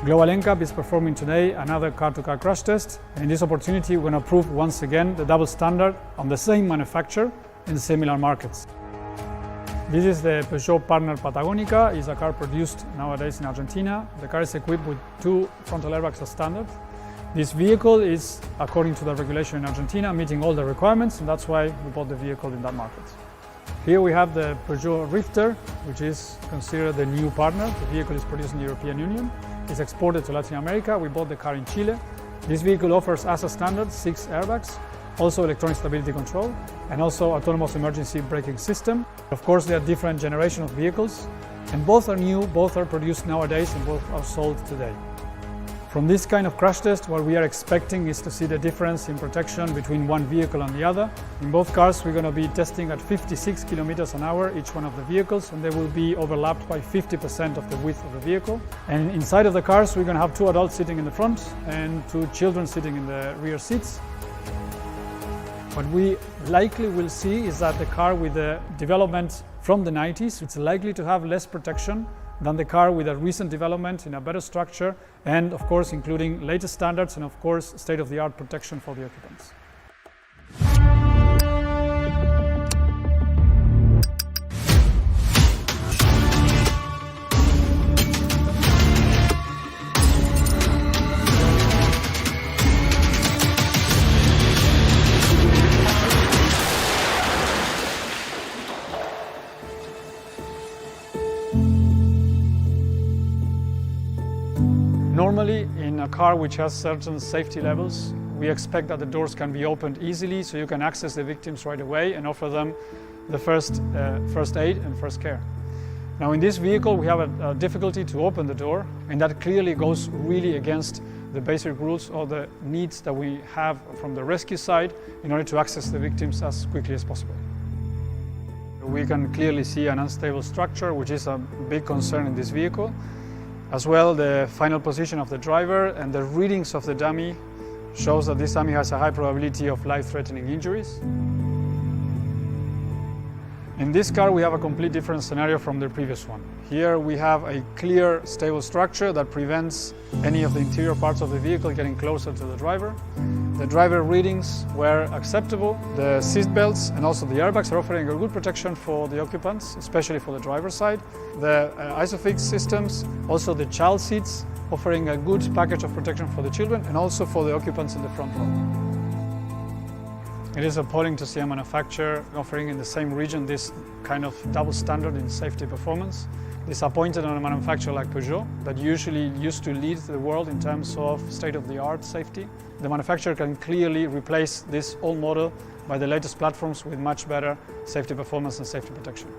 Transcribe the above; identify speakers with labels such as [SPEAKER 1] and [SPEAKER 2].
[SPEAKER 1] Global NCAP is performing today another car-to-car crash test, and in this opportunity we're going to prove once again the double standard on the same manufacturer in similar markets. This is the Peugeot partner Patagonica. It's a car produced nowadays in Argentina. The car is equipped with 2 frontal airbags as standard. This vehicle is, according to the regulation in Argentina, meeting all the requirements, and that's why we bought the vehicle in that market. Here we have the Peugeot Rifter, which is considered the new partner. The vehicle is produced in the European Union. It's exported to Latin America. We bought the car in Chile. This vehicle offers as a standard 6 airbags, also electronic stability control, and also autonomous emergency braking system. Of course, there are different generations of vehicles, and both are new, both are produced nowadays, and both are sold today. From this kind of crash test, what we are expecting is to see the difference in protection between one vehicle and the other. In both cars, we're going to be testing at 56 kilometers an hour, each one of the vehicles, and they will be overlapped by 50% of the width of the vehicle. And inside of the cars, we're going to have 2 adults sitting in the front and 2 children sitting in the rear seats. What we likely will see is that the car with the development from the 90s, it's likely to have less protection than the car with a recent development in a better structure and, of course, including latest standards and, of course, state-of-the-art protection for the occupants. Normally, in a car which has certain safety levels, we expect that the doors can be opened easily so you can access the victims right away and offer them the first aid and first care. Now, in this vehicle, we have a difficulty to open the door, and that clearly goes really against the basic rules or the needs that we have from the rescue side in order to access the victims as quickly as possible. We can clearly see an unstable structure, which is a big concern in this vehicle. As well, the final position of the driver and the readings of the dummy shows that this dummy has a high probability of life-threatening injuries. In this car, we have a complete different scenario from the previous one. Here we have a clear, stable structure that prevents any of the interior parts of the vehicle getting closer to the driver. The driver readings were acceptable. The seat belts and also the airbags are offering a good protection for the occupants, especially for the driver's side. The ISOFIX systems, also the child seats, offering a good package of protection for the children and also for the occupants in the front row. It is appalling to see a manufacturer offering in the same region this kind of double standard in safety performance. Disappointed on a manufacturer like Peugeot that usually used to lead the world in terms of state-of-the-art safety. The manufacturer can clearly replace this old model by the latest platforms with much better safety performance and safety protection.